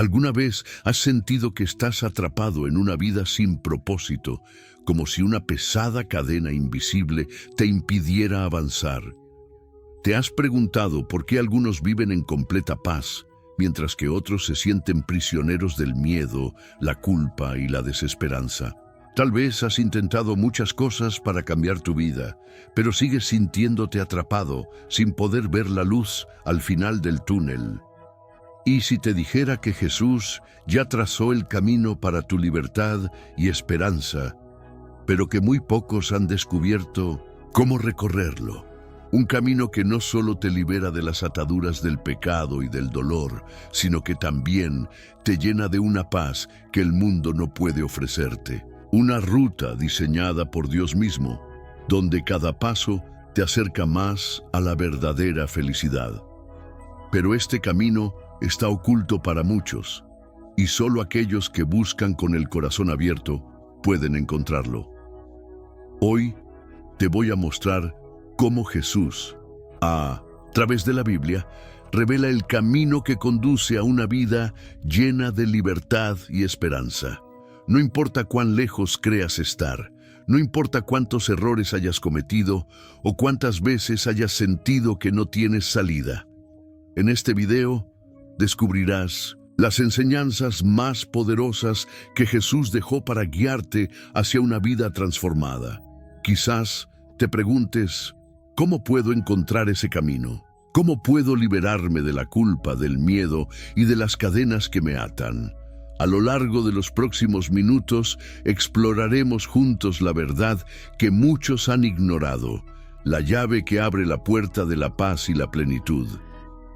¿Alguna vez has sentido que estás atrapado en una vida sin propósito, como si una pesada cadena invisible te impidiera avanzar? ¿Te has preguntado por qué algunos viven en completa paz, mientras que otros se sienten prisioneros del miedo, la culpa y la desesperanza? Tal vez has intentado muchas cosas para cambiar tu vida, pero sigues sintiéndote atrapado, sin poder ver la luz al final del túnel. ¿Y si te dijera que Jesús ya trazó el camino para tu libertad y esperanza, pero que muy pocos han descubierto cómo recorrerlo? Un camino que no solo te libera de las ataduras del pecado y del dolor, sino que también te llena de una paz que el mundo no puede ofrecerte. Una ruta diseñada por Dios mismo, donde cada paso te acerca más a la verdadera felicidad. Pero este camino está oculto para muchos, y solo aquellos que buscan con el corazón abierto pueden encontrarlo. Hoy te voy a mostrar cómo Jesús, a través de la Biblia, revela el camino que conduce a una vida llena de libertad y esperanza. No importa cuán lejos creas estar, no importa cuántos errores hayas cometido o cuántas veces hayas sentido que no tienes salida. En este video descubrirás las enseñanzas más poderosas que Jesús dejó para guiarte hacia una vida transformada. Quizás te preguntes, ¿cómo puedo encontrar ese camino? ¿Cómo puedo liberarme de la culpa, del miedo y de las cadenas que me atan? A lo largo de los próximos minutos exploraremos juntos la verdad que muchos han ignorado, la llave que abre la puerta de la paz y la plenitud.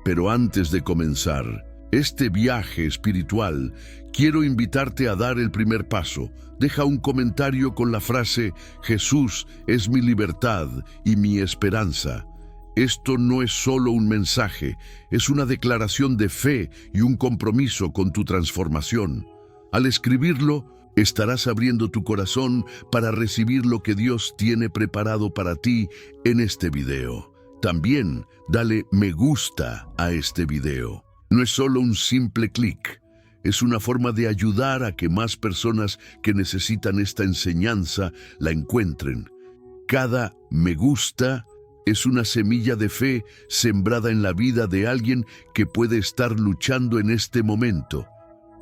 Pero antes de comenzar este viaje espiritual, quiero invitarte a dar el primer paso. Deja un comentario con la frase «Jesús es mi libertad y mi esperanza». Esto no es solo un mensaje, es una declaración de fe y un compromiso con tu transformación. Al escribirlo, estarás abriendo tu corazón para recibir lo que Dios tiene preparado para ti en este video. También dale me gusta a este video. No es solo un simple clic, es una forma de ayudar a que más personas que necesitan esta enseñanza la encuentren. Cada me gusta es una semilla de fe sembrada en la vida de alguien que puede estar luchando en este momento.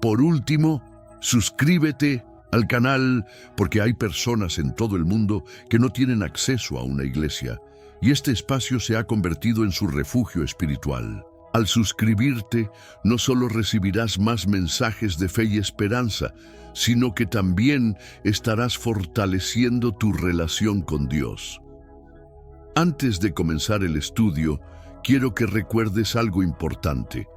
Por último, suscríbete al canal porque hay personas en todo el mundo que no tienen acceso a una iglesia y este espacio se ha convertido en su refugio espiritual. Al suscribirte, no solo recibirás más mensajes de fe y esperanza, sino que también estarás fortaleciendo tu relación con Dios. Antes de comenzar el estudio, quiero que recuerdes algo importante.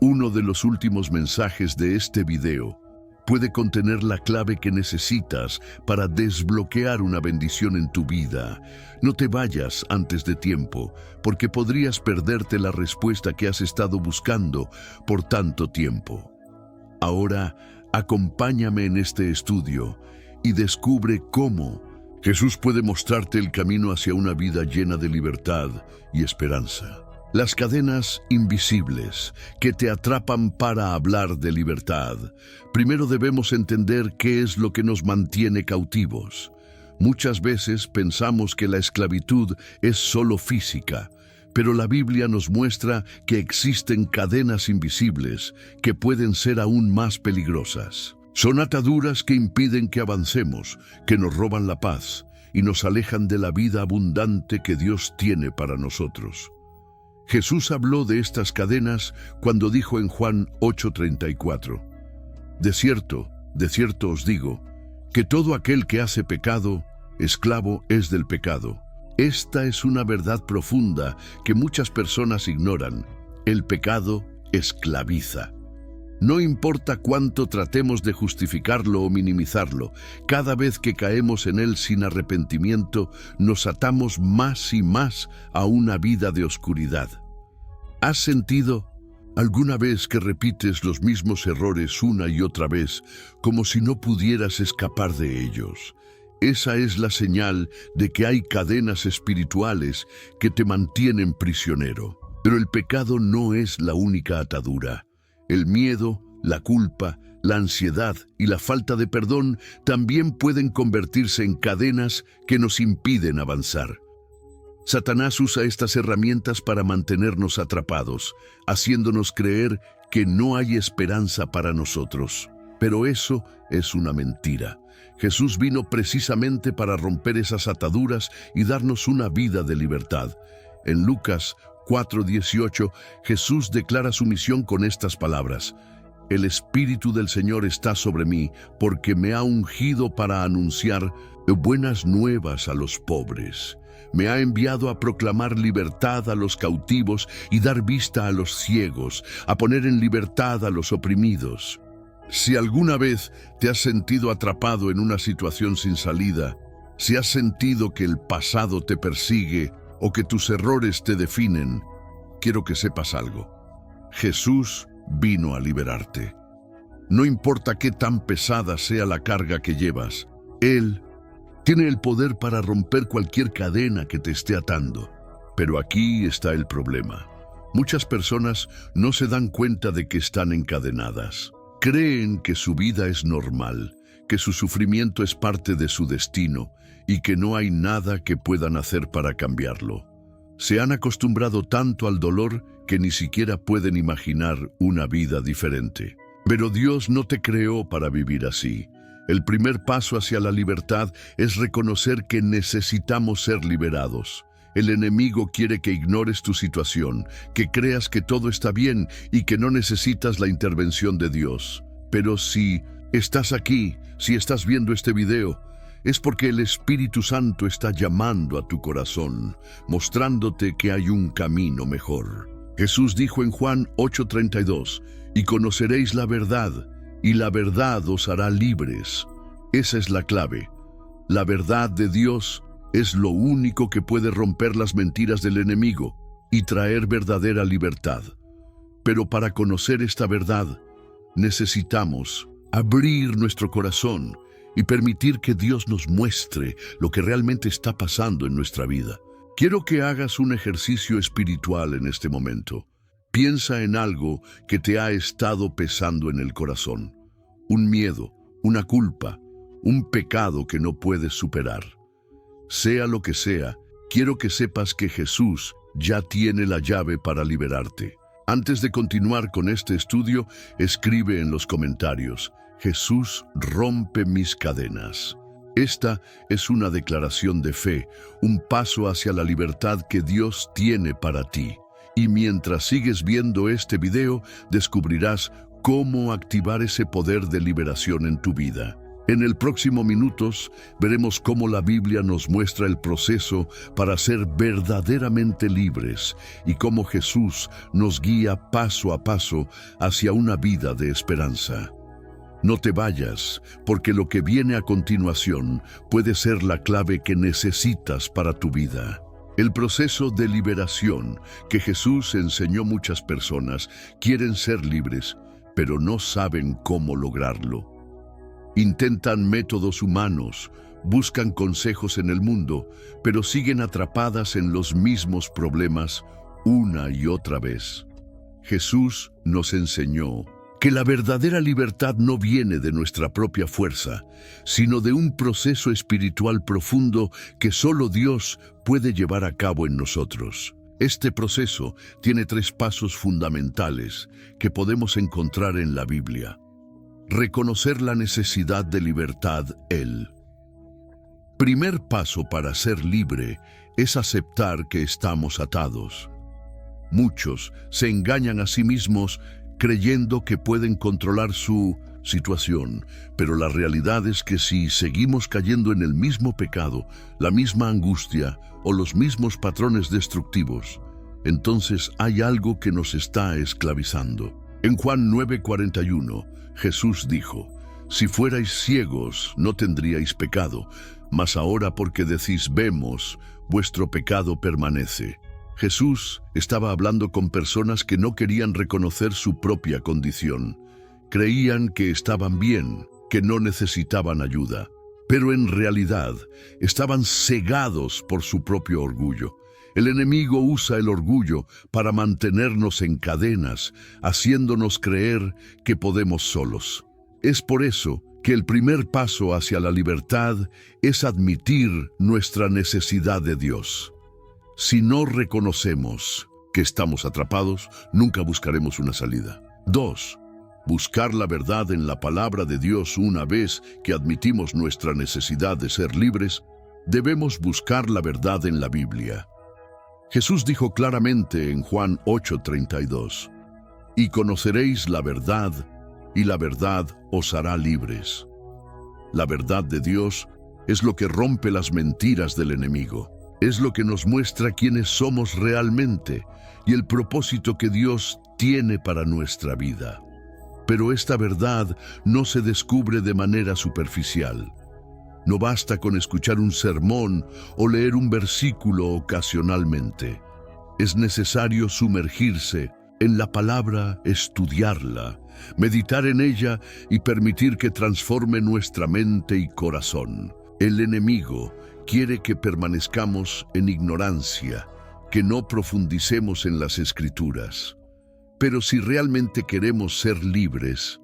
Uno de los últimos mensajes de este video puede contener la clave que necesitas para desbloquear una bendición en tu vida. No te vayas antes de tiempo, porque podrías perderte la respuesta que has estado buscando por tanto tiempo. Ahora, acompáñame en este estudio y descubre cómo Jesús puede mostrarte el camino hacia una vida llena de libertad y esperanza. Las cadenas invisibles que te atrapan para hablar de libertad. Primero debemos entender qué es lo que nos mantiene cautivos. Muchas veces pensamos que la esclavitud es solo física, pero la Biblia nos muestra que existen cadenas invisibles que pueden ser aún más peligrosas. Son ataduras que impiden que avancemos, que nos roban la paz y nos alejan de la vida abundante que Dios tiene para nosotros. Jesús habló de estas cadenas cuando dijo en Juan 8:34, de cierto os digo, que todo aquel que hace pecado, esclavo es del pecado. Esta es una verdad profunda que muchas personas ignoran. El pecado esclaviza. No importa cuánto tratemos de justificarlo o minimizarlo, cada vez que caemos en él sin arrepentimiento, nos atamos más y más a una vida de oscuridad. ¿Has sentido alguna vez que repites los mismos errores una y otra vez, como si no pudieras escapar de ellos? Esa es la señal de que hay cadenas espirituales que te mantienen prisionero. Pero el pecado no es la única atadura. El miedo, La culpa, la ansiedad y la falta de perdón también pueden convertirse en cadenas que nos impiden avanzar. Satanás usa estas herramientas para mantenernos atrapados, haciéndonos creer que no hay esperanza para nosotros. Pero eso es una mentira. Jesús vino precisamente para romper esas ataduras y darnos una vida de libertad. En Lucas 4:18, Jesús declara su misión con estas palabras: El Espíritu del Señor está sobre mí, porque me ha ungido para anunciar buenas nuevas a los pobres. Me ha enviado a proclamar libertad a los cautivos y dar vista a los ciegos, a poner en libertad a los oprimidos. Si alguna vez te has sentido atrapado en una situación sin salida, si has sentido que el pasado te persigue o que tus errores te definen, quiero que sepas algo. Jesús vino a liberarte. No importa qué tan pesada sea la carga que llevas, Él tiene el poder para romper cualquier cadena que te esté atando. Pero aquí está el problema. Muchas personas no se dan cuenta de que están encadenadas. Creen que su vida es normal, que su sufrimiento es parte de su destino y que no hay nada que puedan hacer para cambiarlo. Se han acostumbrado tanto al dolor que ni siquiera pueden imaginar una vida diferente. Pero Dios no te creó para vivir así. El primer paso hacia la libertad es reconocer que necesitamos ser liberados. El enemigo quiere que ignores tu situación, que creas que todo está bien y que no necesitas la intervención de Dios. Pero si estás aquí, si estás viendo este video, es porque el Espíritu Santo está llamando a tu corazón, mostrándote que hay un camino mejor. Jesús dijo en Juan 8:32, y conoceréis la verdad, y la verdad os hará libres. Esa es la clave. La verdad de Dios es lo único que puede romper las mentiras del enemigo y traer verdadera libertad. Pero para conocer esta verdad, necesitamos abrir nuestro corazón y permitir que Dios nos muestre lo que realmente está pasando en nuestra vida. Quiero que hagas un ejercicio espiritual en este momento. Piensa en algo que te ha estado pesando en el corazón. Un miedo, una culpa, un pecado que no puedes superar. Sea lo que sea, quiero que sepas que Jesús ya tiene la llave para liberarte. Antes de continuar con este estudio, escribe en los comentarios: Jesús rompe mis cadenas. Esta es una declaración de fe, un paso hacia la libertad que Dios tiene para ti. Y mientras sigues viendo este video, descubrirás cómo activar ese poder de liberación en tu vida. En el próximo minutos veremos cómo la Biblia nos muestra el proceso para ser verdaderamente libres y cómo Jesús nos guía paso a paso hacia una vida de esperanza. No te vayas, porque lo que viene a continuación puede ser la clave que necesitas para tu vida. El proceso de liberación que Jesús enseñó a muchas personas quieren ser libres, pero no saben cómo lograrlo. Intentan métodos humanos, buscan consejos en el mundo, pero siguen atrapadas en los mismos problemas una y otra vez. Jesús nos enseñó que la verdadera libertad no viene de nuestra propia fuerza, sino de un proceso espiritual profundo que solo Dios puede llevar a cabo en nosotros. Este proceso tiene 3 pasos fundamentales que podemos encontrar en la Biblia. Reconocer la necesidad de libertad, el primer paso para ser libre es aceptar que estamos atados. Muchos se engañan a sí mismos creyendo que pueden controlar su situación, pero la realidad es que si seguimos cayendo en el mismo pecado, la misma angustia o los mismos patrones destructivos, entonces hay algo que nos está esclavizando. En Juan 9:41, Jesús dijo: Si fuerais ciegos, no tendríais pecado, mas ahora porque decís vemos, vuestro pecado permanece. Jesús estaba hablando con personas que no querían reconocer su propia condición. Creían que estaban bien, que no necesitaban ayuda, pero en realidad estaban cegados por su propio orgullo. El enemigo usa el orgullo para mantenernos en cadenas, haciéndonos creer que podemos solos. Es por eso que el primer paso hacia la libertad es admitir nuestra necesidad de Dios. Si no reconocemos que estamos atrapados, nunca buscaremos una salida. 2. Buscar la verdad en la palabra de Dios. Una vez que admitimos nuestra necesidad de ser libres, debemos buscar la verdad en la Biblia. Jesús dijo claramente en Juan 8:32, «Y conoceréis la verdad, y la verdad os hará libres». La verdad de Dios es lo que rompe las mentiras del enemigo. Es lo que nos muestra quiénes somos realmente y el propósito que Dios tiene para nuestra vida. Pero esta verdad no se descubre de manera superficial. No basta con escuchar un sermón o leer un versículo ocasionalmente. Es necesario sumergirse en la palabra, estudiarla, meditar en ella y permitir que transforme nuestra mente y corazón. El enemigo quiere que permanezcamos en ignorancia, que no profundicemos en las Escrituras. Pero si realmente queremos ser libres,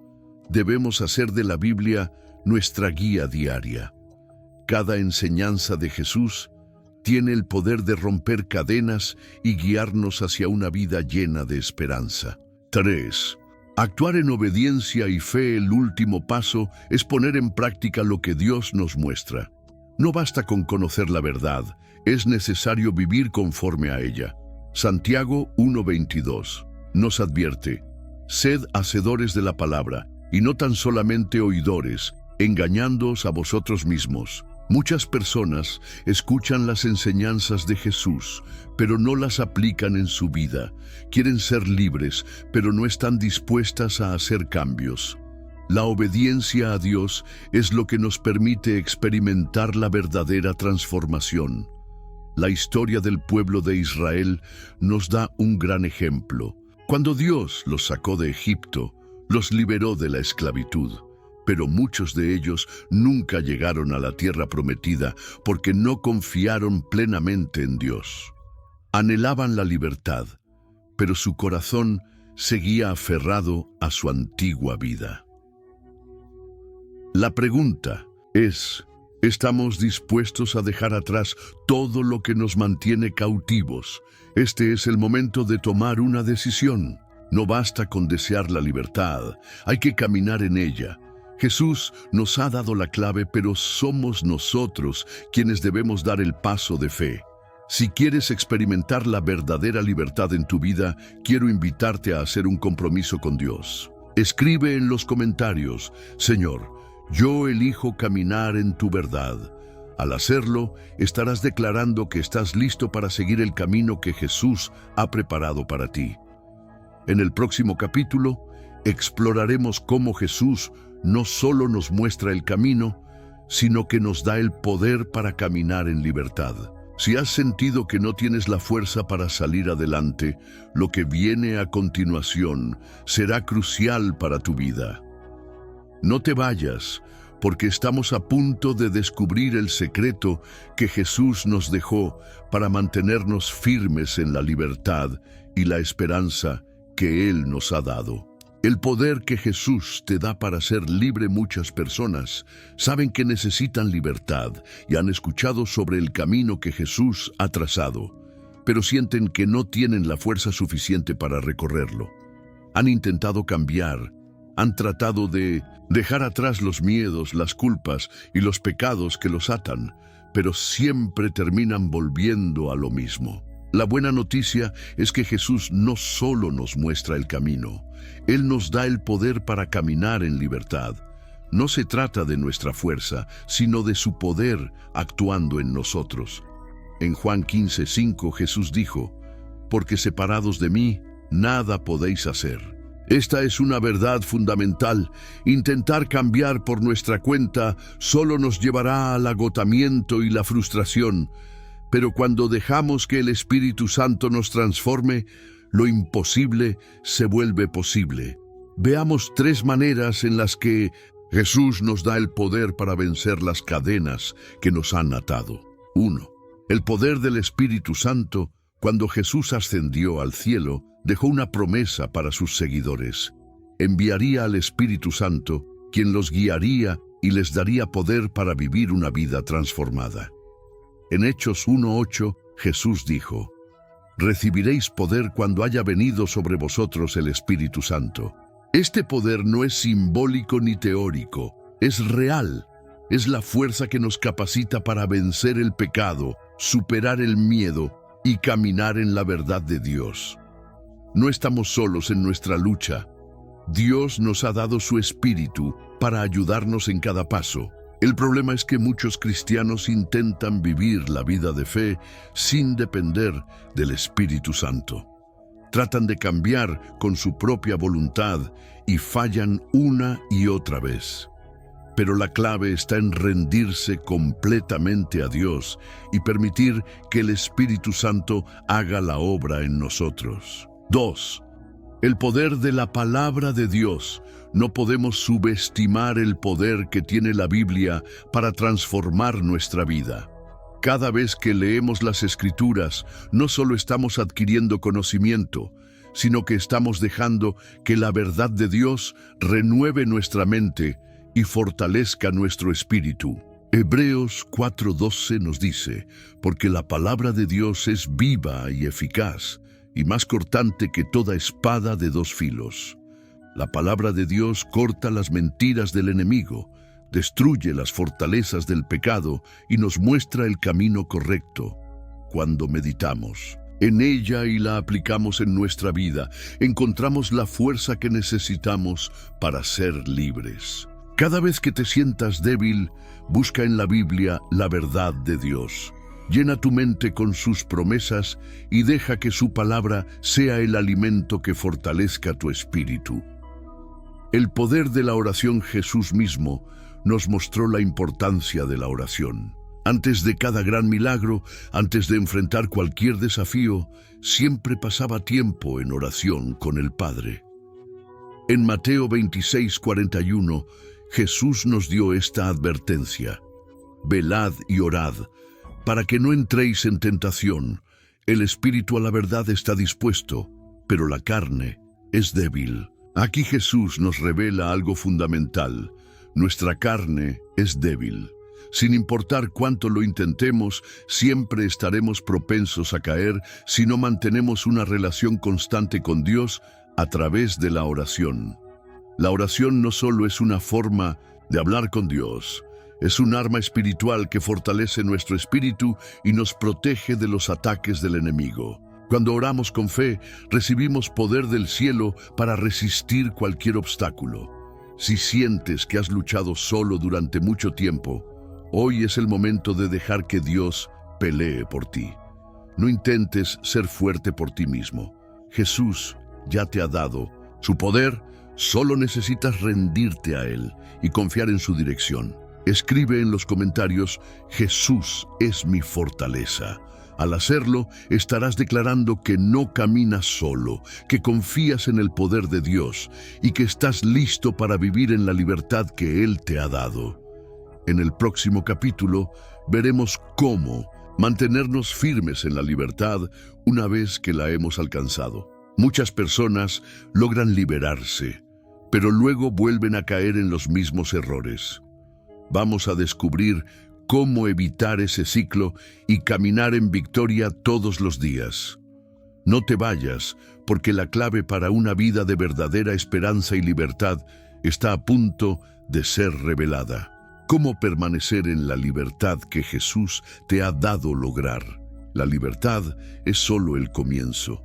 debemos hacer de la Biblia nuestra guía diaria. Cada enseñanza de Jesús tiene el poder de romper cadenas y guiarnos hacia una vida llena de esperanza. 3. Actuar en obediencia y fe. El último paso es poner en práctica lo que Dios nos muestra. No basta con conocer la verdad, es necesario vivir conforme a ella. Santiago 1:22 nos advierte: «Sed hacedores de la palabra, y no tan solamente oidores, engañándoos a vosotros mismos». Muchas personas escuchan las enseñanzas de Jesús, pero no las aplican en su vida. Quieren ser libres, pero no están dispuestas a hacer cambios. La obediencia a Dios es lo que nos permite experimentar la verdadera transformación. La historia del pueblo de Israel nos da un gran ejemplo. Cuando Dios los sacó de Egipto, los liberó de la esclavitud. Pero muchos de ellos nunca llegaron a la tierra prometida porque no confiaron plenamente en Dios. Anhelaban la libertad, pero su corazón seguía aferrado a su antigua vida. La pregunta es: ¿estamos dispuestos a dejar atrás todo lo que nos mantiene cautivos? Este es el momento de tomar una decisión. No basta con desear la libertad, hay que caminar en ella. Jesús nos ha dado la clave, pero somos nosotros quienes debemos dar el paso de fe. Si quieres experimentar la verdadera libertad en tu vida, quiero invitarte a hacer un compromiso con Dios. Escribe en los comentarios: «Señor, yo elijo caminar en tu verdad». Al hacerlo, estarás declarando que estás listo para seguir el camino que Jesús ha preparado para ti. En el próximo capítulo, exploraremos cómo Jesús no solo nos muestra el camino, sino que nos da el poder para caminar en libertad. Si has sentido que no tienes la fuerza para salir adelante, lo que viene a continuación será crucial para tu vida. No te vayas, porque estamos a punto de descubrir el secreto que Jesús nos dejó para mantenernos firmes en la libertad y la esperanza que Él nos ha dado. El poder que Jesús te da para ser libre. Muchas personas saben que necesitan libertad y han escuchado sobre el camino que Jesús ha trazado, pero sienten que no tienen la fuerza suficiente para recorrerlo. Han intentado cambiar, han tratado de dejar atrás los miedos, las culpas y los pecados que los atan, pero siempre terminan volviendo a lo mismo. La buena noticia es que Jesús no solo nos muestra el camino, Él nos da el poder para caminar en libertad. No se trata de nuestra fuerza, sino de su poder actuando en nosotros. En Juan 15:5 Jesús dijo: «Porque separados de mí, nada podéis hacer». Esta es una verdad fundamental. Intentar cambiar por nuestra cuenta solo nos llevará al agotamiento y la frustración. Pero cuando dejamos que el Espíritu Santo nos transforme, lo imposible se vuelve posible. Veamos 3 maneras en las que Jesús nos da el poder para vencer las cadenas que nos han atado. 1. El poder del Espíritu Santo Cuando Jesús ascendió al cielo, dejó una promesa para sus seguidores. Enviaría al Espíritu Santo, quien los guiaría y les daría poder para vivir una vida transformada. En Hechos 1:8, Jesús dijo: «Recibiréis poder cuando haya venido sobre vosotros el Espíritu Santo». Este poder no es simbólico ni teórico, es real. Es la fuerza que nos capacita para vencer el pecado, superar el miedo y caminar en la verdad de Dios. No estamos solos en nuestra lucha. Dios nos ha dado su Espíritu para ayudarnos en cada paso. El problema es que muchos cristianos intentan vivir la vida de fe sin depender del Espíritu Santo. Tratan de cambiar con su propia voluntad y fallan una y otra vez. Pero la clave está en rendirse completamente a Dios y permitir que el Espíritu Santo haga la obra en nosotros. 2. El poder de la palabra de Dios. No podemos subestimar el poder que tiene la Biblia para transformar nuestra vida. Cada vez que leemos las Escrituras, no solo estamos adquiriendo conocimiento, sino que estamos dejando que la verdad de Dios renueve nuestra mente y fortalezca nuestro espíritu. Hebreos 4:12 nos dice: «Porque la palabra de Dios es viva y eficaz, y más cortante que toda espada de dos filos». La palabra de Dios corta las mentiras del enemigo, destruye las fortalezas del pecado y nos muestra el camino correcto. Cuando meditamos en ella y la aplicamos en nuestra vida, encontramos la fuerza que necesitamos para ser libres. Cada vez que te sientas débil, busca en la Biblia la verdad de Dios. Llena tu mente con sus promesas y deja que su palabra sea el alimento que fortalezca tu espíritu. El poder de la oración. Jesús mismo nos mostró la importancia de la oración. Antes de cada gran milagro, antes de enfrentar cualquier desafío, siempre pasaba tiempo en oración con el Padre. En Mateo 26:41, Jesús nos dio esta advertencia: «Velad y orad, para que no entréis en tentación. El espíritu a la verdad está dispuesto, pero la carne es débil». Aquí Jesús nos revela algo fundamental: nuestra carne es débil. Sin importar cuánto lo intentemos, siempre estaremos propensos a caer si no mantenemos una relación constante con Dios a través de la oración. La oración no solo es una forma de hablar con Dios, es un arma espiritual que fortalece nuestro espíritu y nos protege de los ataques del enemigo. Cuando oramos con fe, recibimos poder del cielo para resistir cualquier obstáculo. Si sientes que has luchado solo durante mucho tiempo, hoy es el momento de dejar que Dios pelee por ti. No intentes ser fuerte por ti mismo. Jesús ya te ha dado su poder, solo necesitas rendirte a Él y confiar en su dirección. Escribe en los comentarios: «Jesús es mi fortaleza». Al hacerlo, estarás declarando que no caminas solo, que confías en el poder de Dios y que estás listo para vivir en la libertad que Él te ha dado. En el próximo capítulo veremos cómo mantenernos firmes en la libertad una vez que la hemos alcanzado. Muchas personas logran liberarse, pero luego vuelven a caer en los mismos errores. Vamos a descubrir cómo evitar ese ciclo y caminar en victoria todos los días. No te vayas, porque la clave para una vida de verdadera esperanza y libertad está a punto de ser revelada. ¿Cómo permanecer en la libertad que Jesús te ha dado lograr? La libertad es solo el comienzo.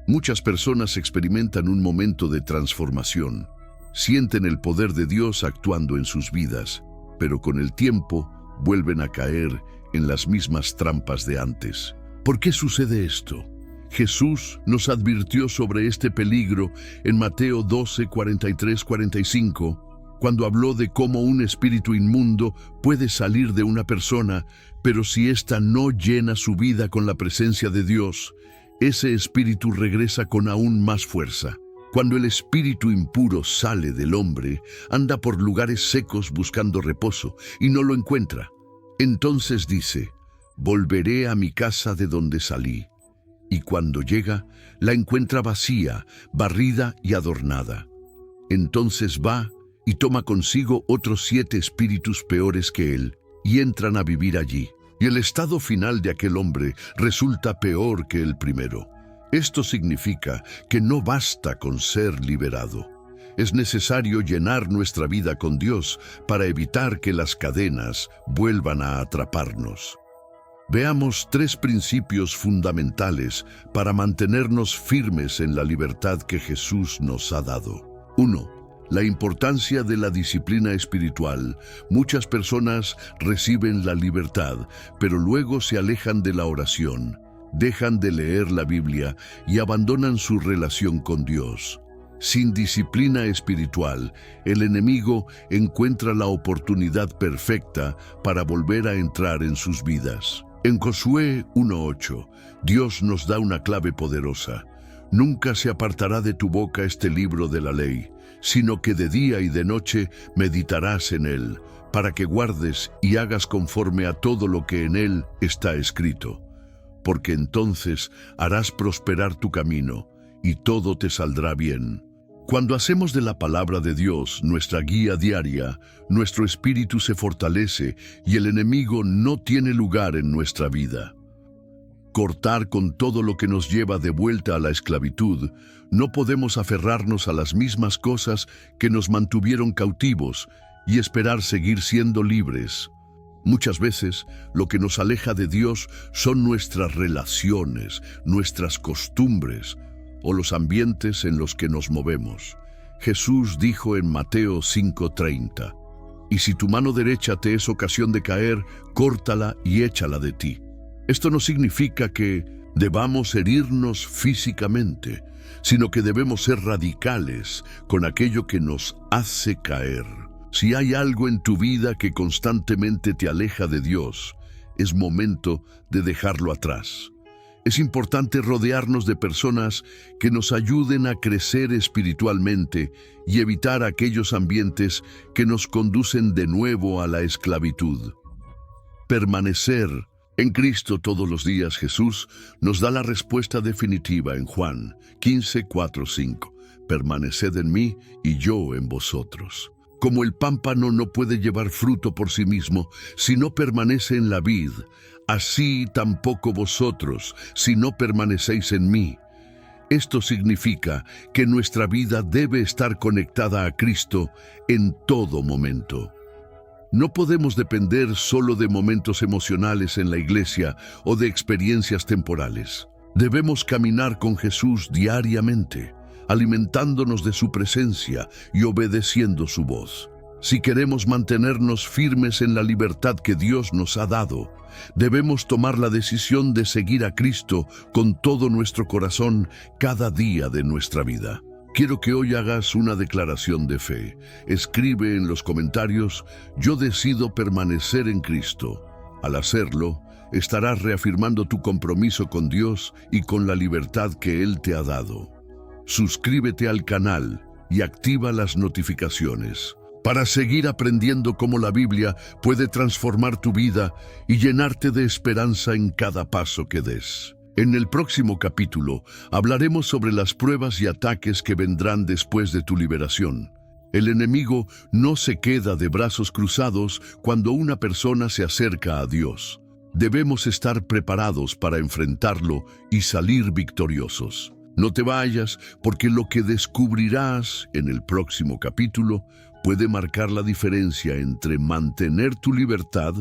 Muchas personas experimentan un momento de transformación. Sienten el poder de Dios actuando en sus vidas, pero con el tiempo vuelven a caer en las mismas trampas de antes. ¿Por qué sucede esto? Jesús nos advirtió sobre este peligro en Mateo 12:43-45, cuando habló de cómo un espíritu inmundo puede salir de una persona, pero si ésta no llena su vida con la presencia de Dios, ese espíritu regresa con aún más fuerza. Cuando el espíritu impuro sale del hombre, anda por lugares secos buscando reposo y no lo encuentra. Entonces dice: «Volveré a mi casa de donde salí». y cuando llega, la encuentra vacía, barrida y adornada. Entonces va y toma consigo otros 7 espíritus peores que él, y entran a vivir allí. Y el estado final de aquel hombre resulta peor que el primero. Esto significa que no basta con ser liberado. Es necesario llenar nuestra vida con Dios para evitar que las cadenas vuelvan a atraparnos. Veamos 3 principios fundamentales para mantenernos firmes en la libertad que Jesús nos ha dado. 1. La importancia de la disciplina espiritual. Muchas personas reciben la libertad, pero luego se alejan de la oración, dejan de leer la Biblia y abandonan su relación con Dios. Sin disciplina espiritual, el enemigo encuentra la oportunidad perfecta para volver a entrar en sus vidas. En Josué 1:8, Dios nos da una clave poderosa. Nunca se apartará de tu boca este libro de la ley, sino que de día y de noche meditarás en él, para que guardes y hagas conforme a todo lo que en él está escrito. Porque entonces harás prosperar tu camino, y todo te saldrá bien. Cuando hacemos de la palabra de Dios nuestra guía diaria, nuestro espíritu se fortalece y el enemigo no tiene lugar en nuestra vida. Cortar con todo lo que nos lleva de vuelta a la esclavitud. No podemos aferrarnos a las mismas cosas que nos mantuvieron cautivos y esperar seguir siendo libres. Muchas veces lo que nos aleja de Dios son nuestras relaciones, nuestras costumbres o los ambientes en los que nos movemos. Jesús dijo en Mateo 5:30, «Y si tu mano derecha te es ocasión de caer, córtala y échala de ti». Esto no significa que debamos herirnos físicamente, sino que debemos ser radicales con aquello que nos hace caer. Si hay algo en tu vida que constantemente te aleja de Dios, es momento de dejarlo atrás. Es importante rodearnos de personas que nos ayuden a crecer espiritualmente y evitar aquellos ambientes que nos conducen de nuevo a la esclavitud. Permanecer en Cristo todos los días. Jesús nos da la respuesta definitiva en Juan 15:4-5. Permaneced en mí y yo en vosotros. Como el pámpano no puede llevar fruto por sí mismo si no permanece en la vid, así tampoco vosotros si no permanecéis en mí. Esto significa que nuestra vida debe estar conectada a Cristo en todo momento. No podemos depender solo de momentos emocionales en la iglesia o de experiencias temporales. Debemos caminar con Jesús diariamente, alimentándonos de su presencia y obedeciendo su voz. Si queremos mantenernos firmes en la libertad que Dios nos ha dado, debemos tomar la decisión de seguir a Cristo con todo nuestro corazón cada día de nuestra vida. Quiero que hoy hagas una declaración de fe. Escribe en los comentarios: yo decido permanecer en Cristo. Al hacerlo, estarás reafirmando tu compromiso con Dios y con la libertad que Él te ha dado. Suscríbete al canal y activa las notificaciones para seguir aprendiendo cómo la Biblia puede transformar tu vida y llenarte de esperanza en cada paso que des. En el próximo capítulo hablaremos sobre las pruebas y ataques que vendrán después de tu liberación. El enemigo no se queda de brazos cruzados cuando una persona se acerca a Dios. Debemos estar preparados para enfrentarlo y salir victoriosos. No te vayas, porque lo que descubrirás en el próximo capítulo puede marcar la diferencia entre mantener tu libertad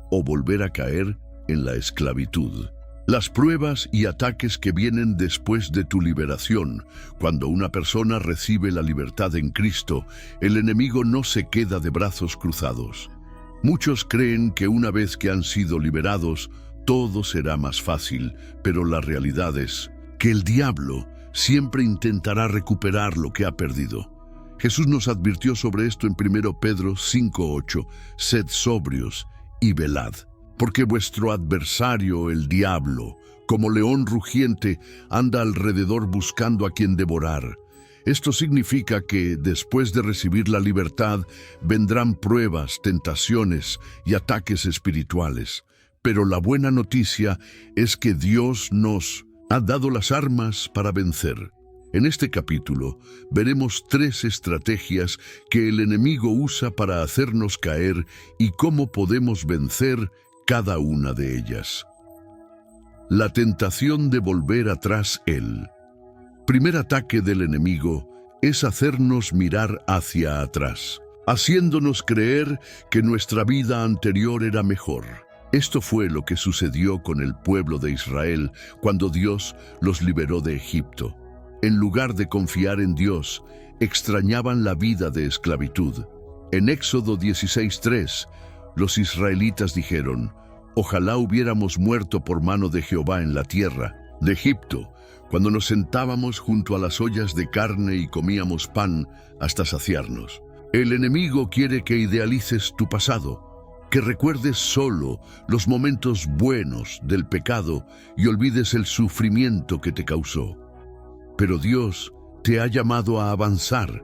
o volver a caer en la esclavitud. Las pruebas y ataques que vienen después de tu liberación. Cuando una persona recibe la libertad en Cristo, el enemigo no se queda de brazos cruzados. Muchos creen que una vez que han sido liberados, todo será más fácil, pero la realidad es que el diablo siempre intentará recuperar lo que ha perdido. Jesús nos advirtió sobre esto en 1 Pedro 5:8, sed sobrios y velad. Porque vuestro adversario, el diablo, como león rugiente, anda alrededor buscando a quien devorar. Esto significa que, después de recibir la libertad, vendrán pruebas, tentaciones y ataques espirituales. Pero la buena noticia es que Dios nos ha dado las armas para vencer. En este capítulo veremos 3 estrategias que el enemigo usa para hacernos caer y cómo podemos vencer cada una de ellas. La tentación de volver atrás él. Primer ataque del enemigo es hacernos mirar hacia atrás, haciéndonos creer que nuestra vida anterior era mejor. Esto fue lo que sucedió con el pueblo de Israel cuando Dios los liberó de Egipto. En lugar de confiar en Dios, extrañaban la vida de esclavitud. En Éxodo 16:3, los israelitas dijeron: «Ojalá hubiéramos muerto por mano de Jehová en la tierra de Egipto, cuando nos sentábamos junto a las ollas de carne y comíamos pan hasta saciarnos». El enemigo quiere que idealices tu pasado, que recuerdes solo los momentos buenos del pecado y olvides el sufrimiento que te causó. Pero Dios te ha llamado a avanzar,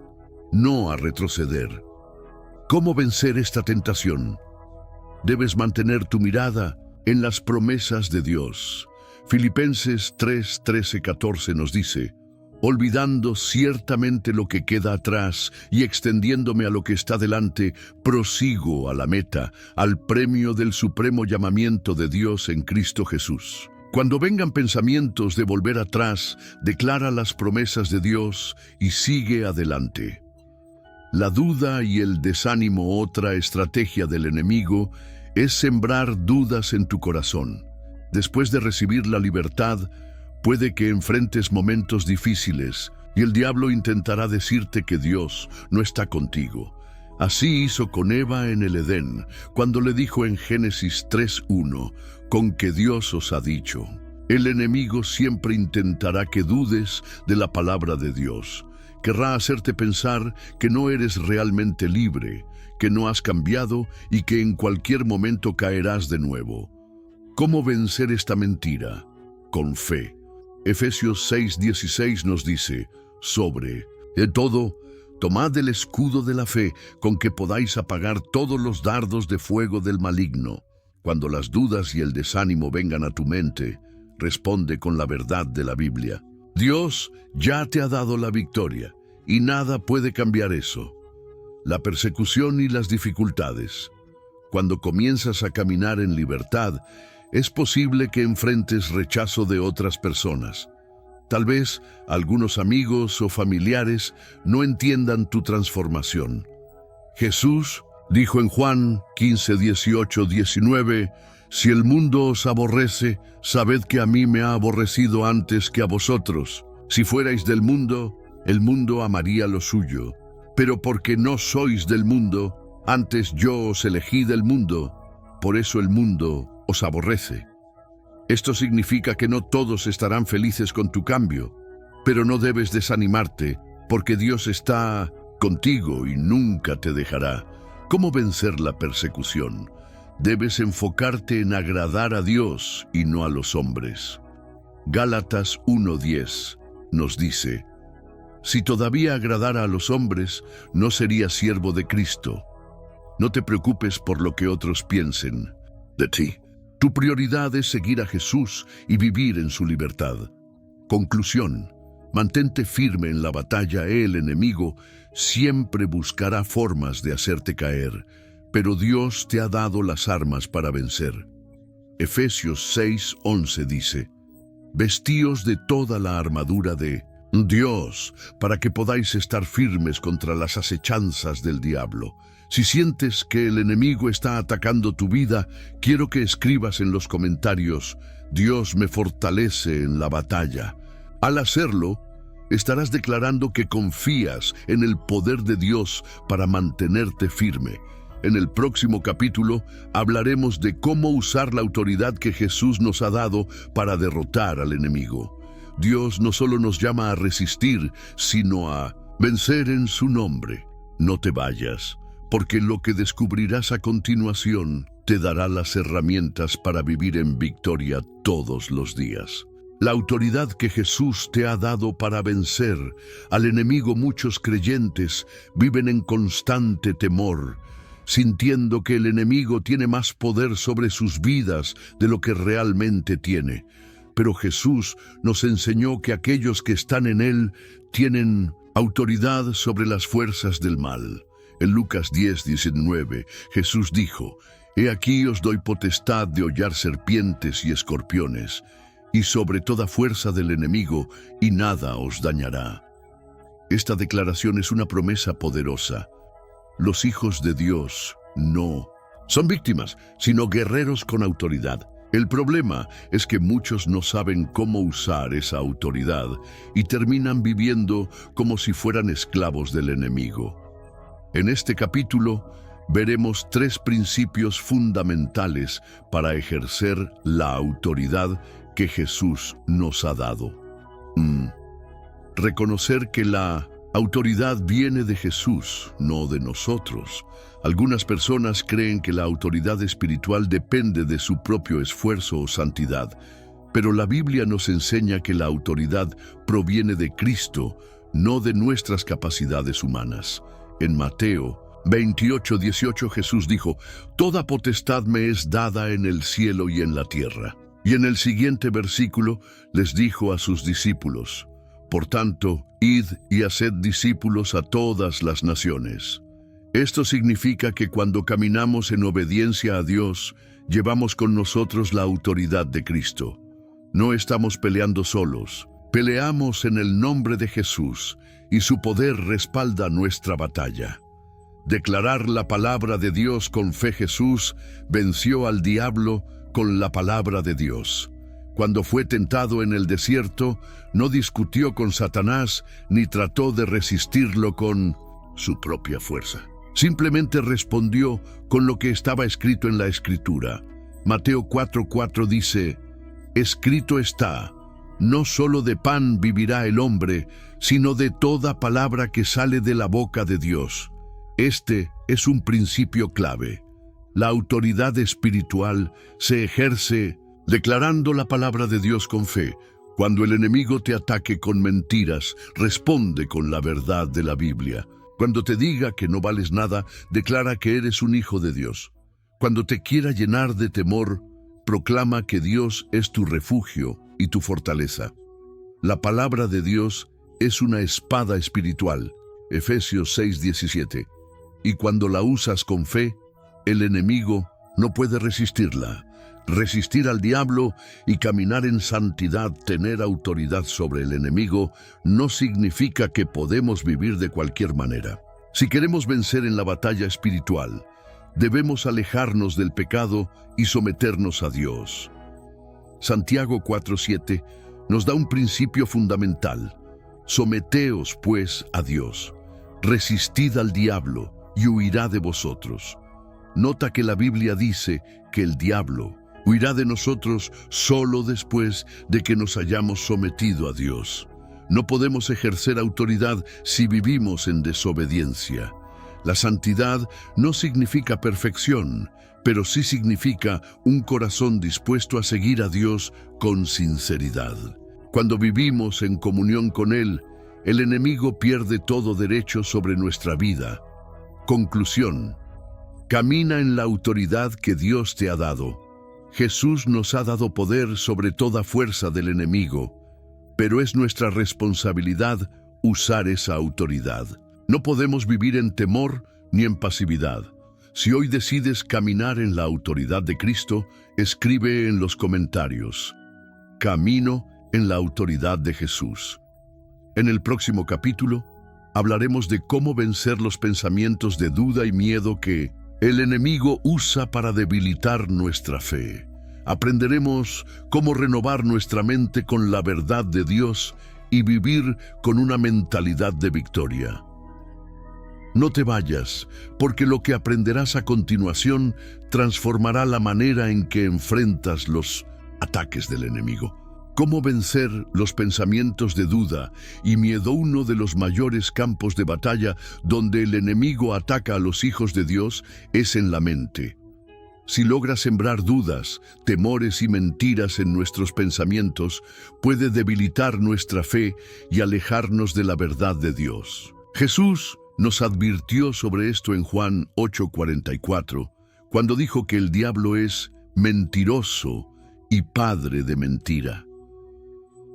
no a retroceder. ¿Cómo vencer esta tentación? Debes mantener tu mirada en las promesas de Dios. Filipenses 3:13-14 nos dice: «Olvidando ciertamente lo que queda atrás y extendiéndome a lo que está delante, prosigo a la meta, al premio del supremo llamamiento de Dios en Cristo Jesús». Cuando vengan pensamientos de volver atrás, declara las promesas de Dios y sigue adelante. La duda y el desánimo, otra estrategia del enemigo, es sembrar dudas en tu corazón. Después de recibir la libertad, puede que enfrentes momentos difíciles y el diablo intentará decirte que Dios no está contigo. Así hizo con Eva en el Edén, cuando le dijo en Génesis 3:1, «Con que Dios os ha dicho». El enemigo siempre intentará que dudes de la palabra de Dios. Querrá hacerte pensar que no eres realmente libre, que no has cambiado y que en cualquier momento caerás de nuevo. ¿Cómo vencer esta mentira? Con fe. Efesios 6:16 nos dice: «De todo, tomad el escudo de la fe, con que podáis apagar todos los dardos de fuego del maligno». Cuando las dudas y el desánimo vengan a tu mente, responde con la verdad de la Biblia. Dios ya te ha dado la victoria, y nada puede cambiar eso. La persecución y las dificultades. Cuando comienzas a caminar en libertad, es posible que enfrentes rechazo de otras personas. Tal vez algunos amigos o familiares no entiendan tu transformación. Jesús dijo en Juan 15:18-19, «Si el mundo os aborrece, sabed que a mí me ha aborrecido antes que a vosotros. Si fuerais del mundo, el mundo amaría lo suyo. Pero porque no sois del mundo, antes yo os elegí del mundo, por eso el mundo os aborrece». Esto significa que no todos estarán felices con tu cambio, pero no debes desanimarte, porque Dios está contigo y nunca te dejará. ¿Cómo vencer la persecución? Debes enfocarte en agradar a Dios y no a los hombres. Gálatas 1:10 nos dice: «Si todavía agradara a los hombres, no sería siervo de Cristo». No te preocupes por lo que otros piensen de ti. Tu prioridad es seguir a Jesús y vivir en su libertad. Conclusión: mantente firme en la batalla. El enemigo siempre buscará formas de hacerte caer, pero Dios te ha dado las armas para vencer. Efesios 6:11 dice: «Vestíos de toda la armadura de Dios, para que podáis estar firmes contra las acechanzas del diablo». Si sientes que el enemigo está atacando tu vida, quiero que escribas en los comentarios: «Dios me fortalece en la batalla». Al hacerlo, estarás declarando que confías en el poder de Dios para mantenerte firme. En el próximo capítulo hablaremos de cómo usar la autoridad que Jesús nos ha dado para derrotar al enemigo. Dios no solo nos llama a resistir, sino a vencer en su nombre. No te vayas, porque lo que descubrirás a continuación te dará las herramientas para vivir en victoria todos los días. La autoridad que Jesús te ha dado para vencer al enemigo. Muchos creyentes viven en constante temor, sintiendo que el enemigo tiene más poder sobre sus vidas de lo que realmente tiene. pero Jesús nos enseñó que aquellos que están en Él tienen autoridad sobre las fuerzas del mal. En Lucas 10:19, Jesús dijo: «He aquí os doy potestad de hollar serpientes y escorpiones, y sobre toda fuerza del enemigo, y nada os dañará». Esta declaración es una promesa poderosa. Los hijos de Dios no son víctimas, sino guerreros con autoridad. El problema es que muchos no saben cómo usar esa autoridad y terminan viviendo como si fueran esclavos del enemigo. En este capítulo veremos 3 principios fundamentales para ejercer la autoridad que Jesús nos ha dado. Reconocer que la autoridad viene de Jesús, no de nosotros. Algunas personas creen que la autoridad espiritual depende de su propio esfuerzo o santidad, pero la Biblia nos enseña que la autoridad proviene de Cristo, no de nuestras capacidades humanas. En Mateo 28:18 Jesús dijo: «Toda potestad me es dada en el cielo y en la tierra». Y en el siguiente versículo les dijo a sus discípulos: «Por tanto, id y haced discípulos a todas las naciones». Esto significa que cuando caminamos en obediencia a Dios, llevamos con nosotros la autoridad de Cristo. No estamos peleando solos, peleamos en el nombre de Jesús, y su poder respalda nuestra batalla. Declarar la palabra de Dios con fe. Jesús venció al diablo con la palabra de Dios. Cuando fue tentado en el desierto, no discutió con Satanás ni trató de resistirlo con su propia fuerza. Simplemente respondió con lo que estaba escrito en la Escritura. Mateo 4:4 dice: «Escrito está, no solo de pan vivirá el hombre, sino de toda palabra que sale de la boca de Dios». Este es un principio clave. La autoridad espiritual se ejerce declarando la palabra de Dios con fe. Cuando el enemigo te ataque con mentiras, responde con la verdad de la Biblia. Cuando te diga que no vales nada, declara que eres un hijo de Dios. Cuando te quiera llenar de temor, proclama que Dios es tu refugio y tu fortaleza. La palabra de Dios es una espada espiritual, Efesios 6:17, y cuando la usas con fe, el enemigo no puede resistirla. Resistir al diablo y caminar en santidad, tener autoridad sobre el enemigo, no significa que podemos vivir de cualquier manera. Si queremos vencer en la batalla espiritual, debemos alejarnos del pecado y someternos a Dios. Santiago 4:7 nos da un principio fundamental: someteos pues a Dios, resistid al diablo y huirá de vosotros. Nota que la Biblia dice que el diablo huirá de nosotros solo después de que nos hayamos sometido a Dios. No podemos ejercer autoridad si vivimos en desobediencia. La santidad no significa perfección, pero sí significa un corazón dispuesto a seguir a Dios con sinceridad. Cuando vivimos en comunión con Él, el enemigo pierde todo derecho sobre nuestra vida. Conclusión: camina en la autoridad que Dios te ha dado. Jesús nos ha dado poder sobre toda fuerza del enemigo, pero es nuestra responsabilidad usar esa autoridad. No podemos vivir en temor ni en pasividad. Si hoy decides caminar en la autoridad de Cristo, escribe en los comentarios: camino en la autoridad de Jesús. En el próximo capítulo, hablaremos de cómo vencer los pensamientos de duda y miedo que el enemigo usa para debilitar nuestra fe. Aprenderemos cómo renovar nuestra mente con la verdad de Dios y vivir con una mentalidad de victoria. No te vayas, porque lo que aprenderás a continuación transformará la manera en que enfrentas los ataques del enemigo. Cómo vencer los pensamientos de duda y miedo. Uno de los mayores campos de batalla donde el enemigo ataca a los hijos de Dios es en la mente. Si logras sembrar dudas, temores y mentiras en nuestros pensamientos, puede debilitar nuestra fe y alejarnos de la verdad de Dios. Jesús nos advirtió sobre esto en Juan 8:44, cuando dijo que el diablo es mentiroso y padre de mentira.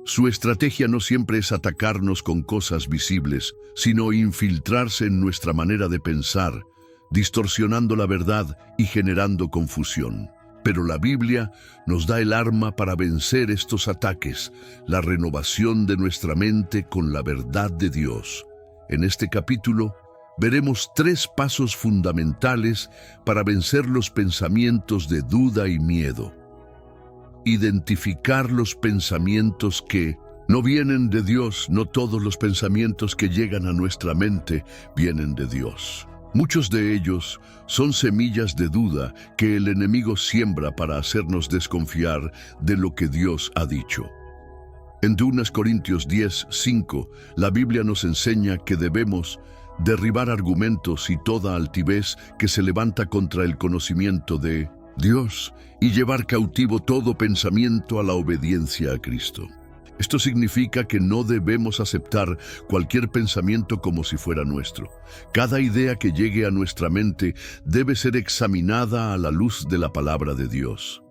Su estrategia no siempre es atacarnos con cosas visibles, sino infiltrarse en nuestra manera de pensar, distorsionando la verdad y generando confusión. Pero la Biblia nos da el arma para vencer estos ataques, la renovación de nuestra mente con la verdad de Dios. En este capítulo veremos 3 pasos fundamentales para vencer los pensamientos de duda y miedo. Identificar los pensamientos que no vienen de Dios. No todos los pensamientos que llegan a nuestra mente vienen de Dios. Muchos de ellos son semillas de duda que el enemigo siembra para hacernos desconfiar de lo que Dios ha dicho. En 2 Corintios 10:5, la Biblia nos enseña que debemos derribar argumentos y toda altivez que se levanta contra el conocimiento de Dios y llevar cautivo todo pensamiento a la obediencia a Cristo. Esto significa que no debemos aceptar cualquier pensamiento como si fuera nuestro. Cada idea que llegue a nuestra mente debe ser examinada a la luz de la palabra de Dios.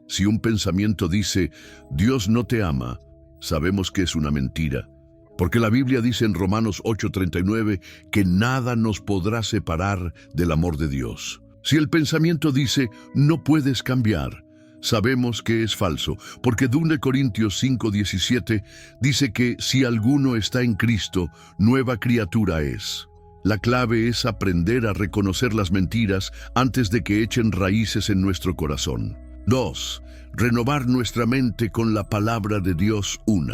Si un pensamiento dice, Dios no te ama, sabemos que es una mentira, porque la Biblia dice en Romanos 8:39 que nada nos podrá separar del amor de Dios. Si el pensamiento dice, no puedes cambiar, sabemos que es falso, porque 2 Corintios 5:17 dice que si alguno está en Cristo, nueva criatura es. La clave es aprender a reconocer las mentiras antes de que echen raíces en nuestro corazón. 2. Renovar nuestra mente con la palabra de Dios. 1.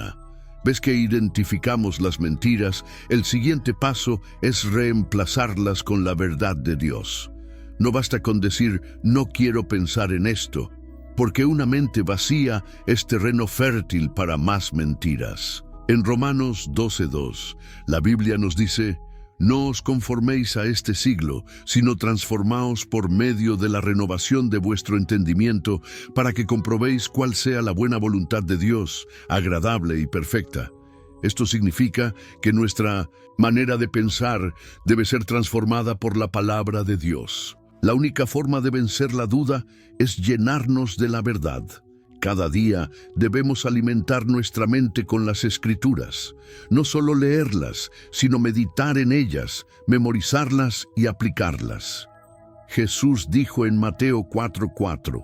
¿Ves que identificamos las mentiras? El siguiente paso es reemplazarlas con la verdad de Dios. No basta con decir, no quiero pensar en esto, porque una mente vacía es terreno fértil para más mentiras. En Romanos 12:2, la Biblia nos dice, no os conforméis a este siglo, sino transformaos por medio de la renovación de vuestro entendimiento, para que comprobéis cuál sea la buena voluntad de Dios, agradable y perfecta. Esto significa que nuestra manera de pensar debe ser transformada por la palabra de Dios. La única forma de vencer la duda es llenarnos de la verdad. Cada día debemos alimentar nuestra mente con las Escrituras. No solo leerlas, sino meditar en ellas, memorizarlas y aplicarlas. Jesús dijo en Mateo 4:4,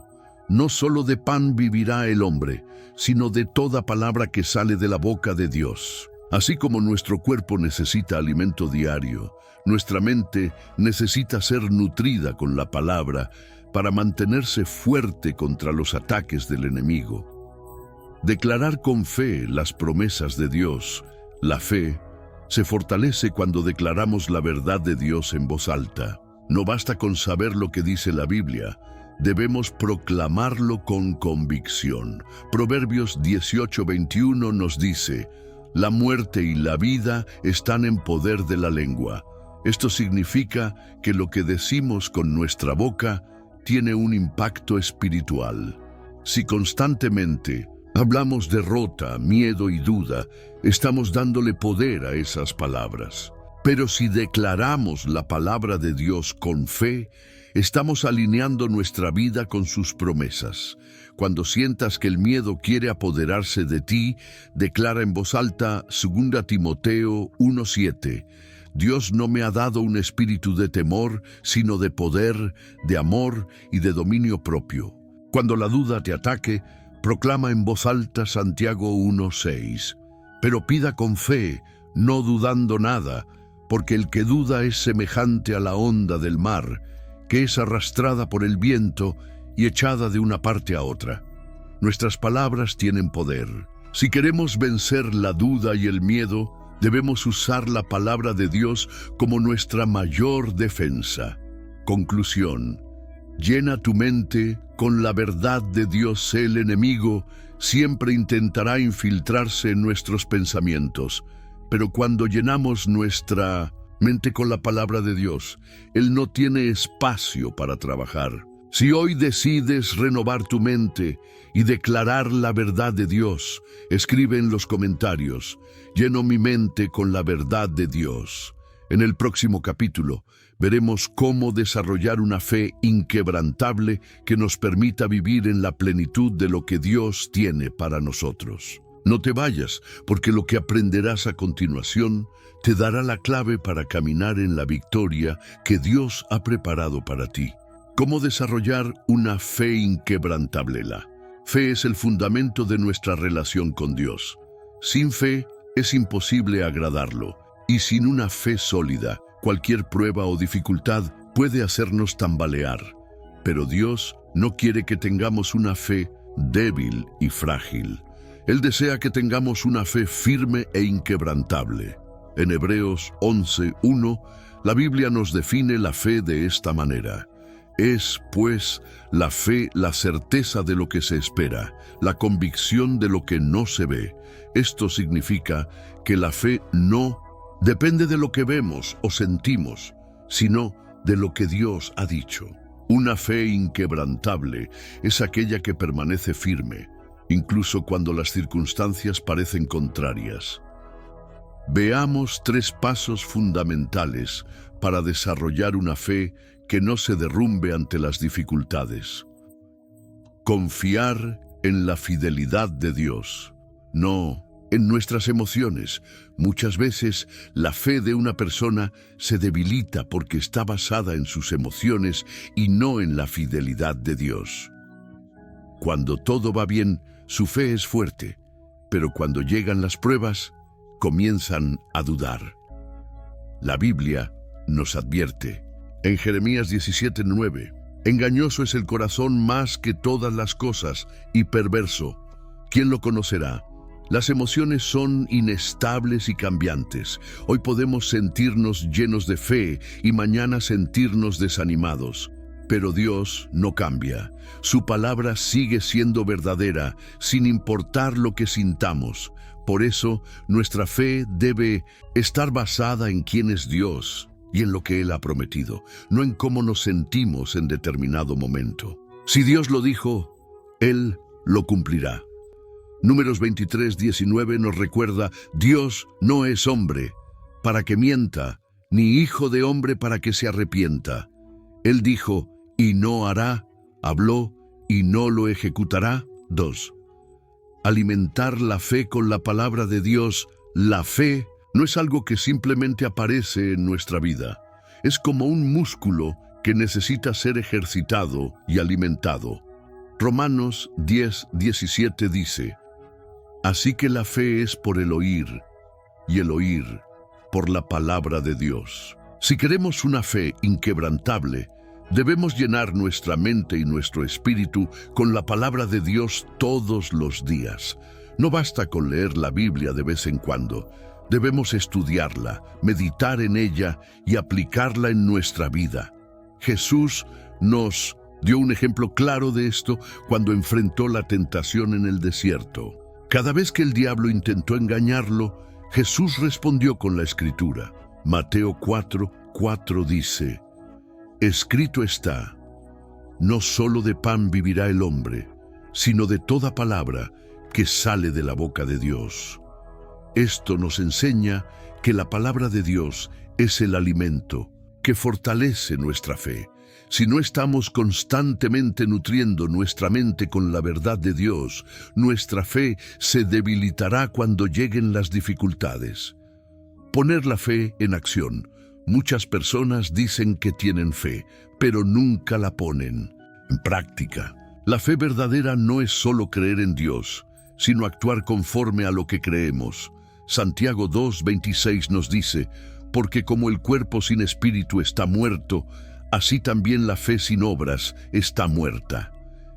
no solo de pan vivirá el hombre, sino de toda palabra que sale de la boca de Dios. Así como nuestro cuerpo necesita alimento diario, nuestra mente necesita ser nutrida con la palabra para mantenerse fuerte contra los ataques del enemigo. Declarar con fe las promesas de Dios. La fe se fortalece cuando declaramos la verdad de Dios en voz alta. No basta con saber lo que dice la Biblia, debemos proclamarlo con convicción. Proverbios 18:21 nos dice, la muerte y la vida están en poder de la lengua. Esto significa que lo que decimos con nuestra boca tiene un impacto espiritual. Si constantemente hablamos derrota, miedo y duda, estamos dándole poder a esas palabras. Pero si declaramos la palabra de Dios con fe, estamos alineando nuestra vida con sus promesas. Cuando sientas que el miedo quiere apoderarse de ti, declara en voz alta 2 Timoteo 1:7. Dios no me ha dado un espíritu de temor, sino de poder, de amor y de dominio propio. Cuando la duda te ataque, proclama en voz alta Santiago 1:6. Pero pida con fe, no dudando nada, porque el que duda es semejante a la onda del mar, que es arrastrada por el viento y echada de una parte a otra. Nuestras palabras tienen poder. Si queremos vencer la duda y el miedo, debemos usar la palabra de Dios como nuestra mayor defensa. Conclusión. Llena tu mente con la verdad de Dios. El enemigo siempre intentará infiltrarse en nuestros pensamientos, pero cuando llenamos nuestra mente con la palabra de Dios, Él no tiene espacio para trabajar. Si hoy decides renovar tu mente y declarar la verdad de Dios, escribe en los comentarios, lleno mi mente con la verdad de Dios. En el próximo capítulo veremos cómo desarrollar una fe inquebrantable que nos permita vivir en la plenitud de lo que Dios tiene para nosotros. No te vayas, porque lo que aprenderás a continuación te dará la clave para caminar en la victoria que Dios ha preparado para ti. ¿Cómo desarrollar una fe inquebrantable? La fe es el fundamento de nuestra relación con Dios. Sin fe es imposible agradarlo, y sin una fe sólida, cualquier prueba o dificultad puede hacernos tambalear. Pero Dios no quiere que tengamos una fe débil y frágil. Él desea que tengamos una fe firme e inquebrantable. En Hebreos 11:1, la Biblia nos define la fe de esta manera. Es, pues, la fe la certeza de lo que se espera, la convicción de lo que no se ve. Esto significa que la fe no depende de lo que vemos o sentimos, sino de lo que Dios ha dicho. Una fe inquebrantable es aquella que permanece firme, incluso cuando las circunstancias parecen contrarias. Veamos 3 pasos fundamentales para desarrollar una fe que no se derrumbe ante las dificultades. Confiar en la fidelidad de Dios, no en nuestras emociones. Muchas veces la fe de una persona se debilita porque está basada en sus emociones y no en la fidelidad de Dios. Cuando todo va bien, su fe es fuerte, pero cuando llegan las pruebas, comienzan a dudar. La Biblia nos advierte, en Jeremías 17:9, engañoso es el corazón más que todas las cosas y perverso. ¿Quién lo conocerá? Las emociones son inestables y cambiantes. Hoy podemos sentirnos llenos de fe y mañana sentirnos desanimados. Pero Dios no cambia. Su palabra sigue siendo verdadera, sin importar lo que sintamos. Por eso, nuestra fe debe estar basada en quién es Dios y en lo que Él ha prometido, no en cómo nos sentimos en determinado momento. Si Dios lo dijo, Él lo cumplirá. Números 23:19 nos recuerda, Dios no es hombre para que mienta, ni hijo de hombre para que se arrepienta. Él dijo, y no hará, habló, y no lo ejecutará. 2. Alimentar la fe con la palabra de Dios. La fe no es algo que simplemente aparece en nuestra vida. Es como un músculo que necesita ser ejercitado y alimentado. Romanos 10:17 dice, así que la fe es por el oír, y el oír por la palabra de Dios. Si queremos una fe inquebrantable, debemos llenar nuestra mente y nuestro espíritu con la palabra de Dios todos los días. No basta con leer la Biblia de vez en cuando. Debemos estudiarla, meditar en ella y aplicarla en nuestra vida. Jesús nos dio un ejemplo claro de esto cuando enfrentó la tentación en el desierto. Cada vez que el diablo intentó engañarlo, Jesús respondió con la Escritura. Mateo 4:4 dice, escrito está, no solo de pan vivirá el hombre, sino de toda palabra que sale de la boca de Dios. Esto nos enseña que la palabra de Dios es el alimento que fortalece nuestra fe. Si no estamos constantemente nutriendo nuestra mente con la verdad de Dios, nuestra fe se debilitará cuando lleguen las dificultades. Poner la fe en acción. Muchas personas dicen que tienen fe, pero nunca la ponen en práctica. La fe verdadera no es solo creer en Dios, sino actuar conforme a lo que creemos. Santiago 2:26 nos dice, porque como el cuerpo sin espíritu está muerto, así también la fe sin obras está muerta.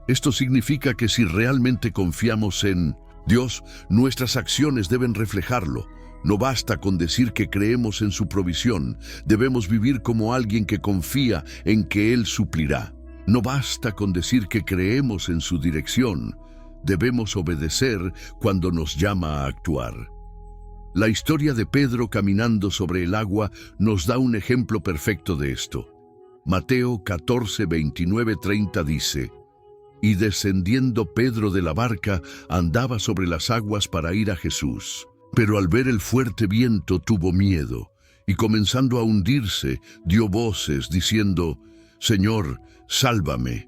Esto significa que si realmente confiamos en Dios, nuestras acciones deben reflejarlo. No basta con decir que creemos en su provisión, debemos vivir como alguien que confía en que Él suplirá. No basta con decir que creemos en su dirección, debemos obedecer cuando nos llama a actuar. La historia de Pedro caminando sobre el agua nos da un ejemplo perfecto de esto. Mateo 14:29-30 dice, y descendiendo Pedro de la barca, andaba sobre las aguas para ir a Jesús. Pero al ver el fuerte viento tuvo miedo, y comenzando a hundirse, dio voces diciendo, Señor, sálvame.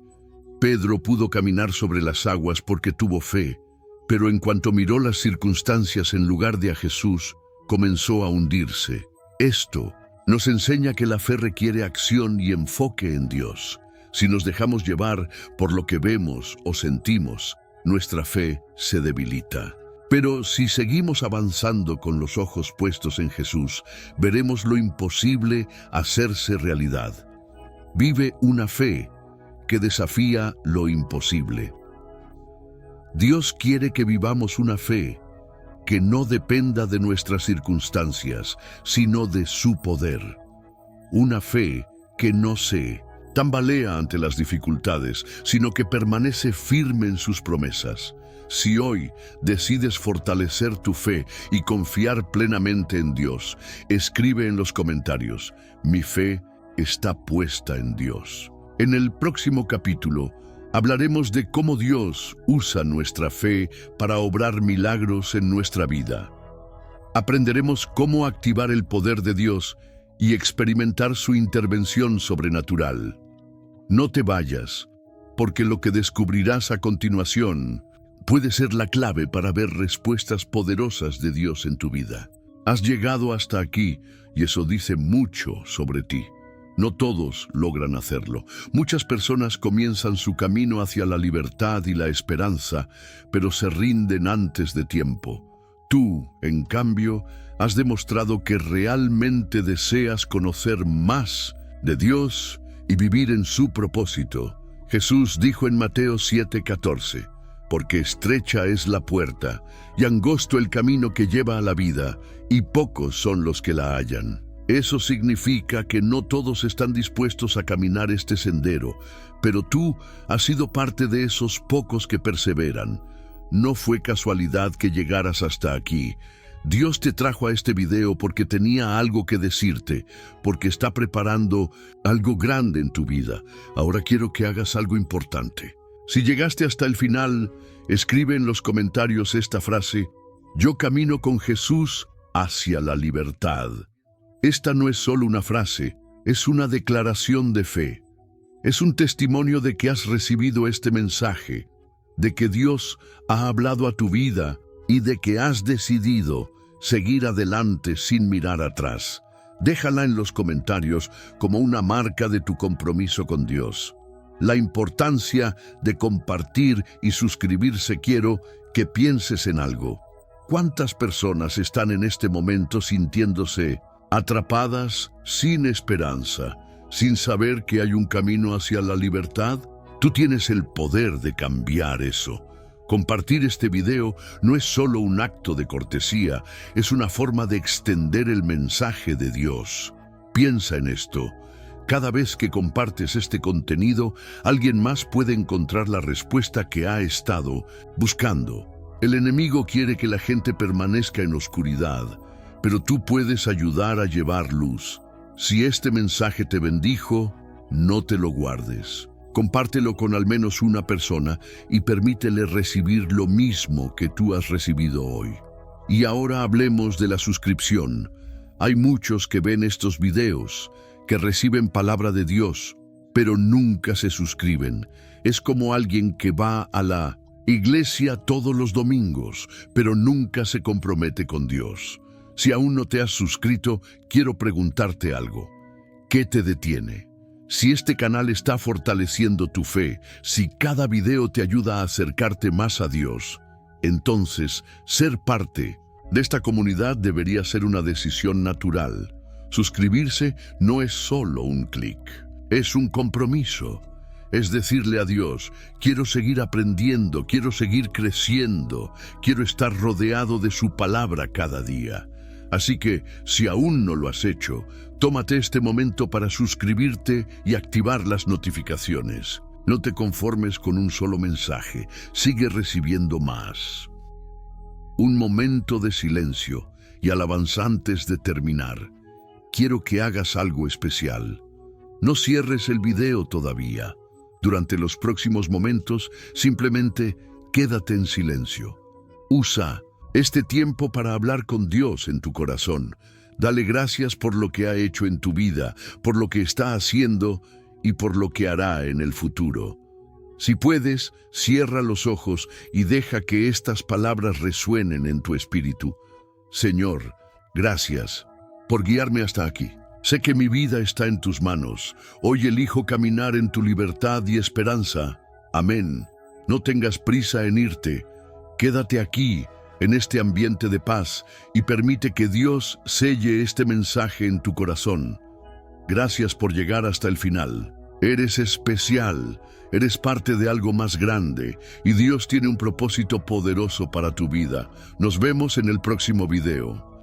Pedro pudo caminar sobre las aguas porque tuvo fe, Pero en cuanto miró las circunstancias en lugar de a Jesús, comenzó a hundirse. Esto nos enseña que la fe requiere acción y enfoque en Dios. Si nos dejamos llevar por lo que vemos o sentimos, nuestra fe se debilita. Pero si seguimos avanzando con los ojos puestos en Jesús, veremos lo imposible hacerse realidad. Vive una fe que desafía lo imposible. Dios quiere que vivamos una fe que no dependa de nuestras circunstancias, sino de su poder. Una fe que no se tambalea ante las dificultades, sino que permanece firme en sus promesas. Si hoy decides fortalecer tu fe y confiar plenamente en Dios, escribe en los comentarios: mi fe está puesta en Dios. En el próximo capítulo hablaremos de cómo Dios usa nuestra fe para obrar milagros en nuestra vida. Aprenderemos cómo activar el poder de Dios y experimentar su intervención sobrenatural. No te vayas, porque lo que descubrirás a continuación puede ser la clave para ver respuestas poderosas de Dios en tu vida. Has llegado hasta aquí y eso dice mucho sobre ti. No todos logran hacerlo. Muchas personas comienzan su camino hacia la libertad y la esperanza, pero se rinden antes de tiempo. Tú, en cambio, has demostrado que realmente deseas conocer más de Dios y vivir en su propósito. Jesús dijo en Mateo 7:14, porque estrecha es la puerta y angosto el camino que lleva a la vida, y pocos son los que la hallan. Eso significa que no todos están dispuestos a caminar este sendero, pero tú has sido parte de esos pocos que perseveran. No fue casualidad que llegaras hasta aquí. Dios te trajo a este video porque tenía algo que decirte, porque está preparando algo grande en tu vida. Ahora quiero que hagas algo importante. Si llegaste hasta el final, escribe en los comentarios esta frase: yo camino con Jesús hacia la libertad. Esta no es solo una frase, es una declaración de fe. Es un testimonio de que has recibido este mensaje, de que Dios ha hablado a tu vida y de que has decidido seguir adelante sin mirar atrás. Déjala en los comentarios como una marca de tu compromiso con Dios. La importancia de compartir y suscribirse. Quiero que pienses en algo. ¿Cuántas personas están en este momento sintiéndose atrapadas, sin esperanza, sin saber que hay un camino hacia la libertad? Tú tienes el poder de cambiar eso. Compartir este video no es solo un acto de cortesía, es una forma de extender el mensaje de Dios. Piensa en esto. Cada vez que compartes este contenido, alguien más puede encontrar la respuesta que ha estado buscando. El enemigo quiere que la gente permanezca en oscuridad, pero tú puedes ayudar a llevar luz. Si este mensaje te bendijo, no te lo guardes. Compártelo con al menos una persona y permítele recibir lo mismo que tú has recibido hoy. Y ahora hablemos de la suscripción. Hay muchos que ven estos videos, que reciben palabra de Dios, pero nunca se suscriben. Es como alguien que va a la iglesia todos los domingos, pero nunca se compromete con Dios. Si aún no te has suscrito, quiero preguntarte algo. ¿Qué te detiene? Si este canal está fortaleciendo tu fe, si cada video te ayuda a acercarte más a Dios, entonces ser parte de esta comunidad debería ser una decisión natural. Suscribirse no es solo un clic, es un compromiso. Es decirle a Dios: quiero seguir aprendiendo, quiero seguir creciendo, quiero estar rodeado de su palabra cada día. Así que, si aún no lo has hecho, tómate este momento para suscribirte y activar las notificaciones. No te conformes con un solo mensaje, sigue recibiendo más. Un momento de silencio y alabanza antes de terminar. Quiero que hagas algo especial. No cierres el video todavía. Durante los próximos momentos, simplemente quédate en silencio. Usa este tiempo para hablar con Dios en tu corazón. Dale gracias por lo que ha hecho en tu vida, por lo que está haciendo y por lo que hará en el futuro. Si puedes, cierra los ojos y deja que estas palabras resuenen en tu espíritu. Señor, gracias por guiarme hasta aquí. Sé que mi vida está en tus manos. Hoy elijo caminar en tu libertad y esperanza. Amén. No tengas prisa en irte. Quédate aquí, en este ambiente de paz, y permite que Dios selle este mensaje en tu corazón. Gracias por llegar hasta el final. Eres especial, eres parte de algo más grande, y Dios tiene un propósito poderoso para tu vida. Nos vemos en el próximo video.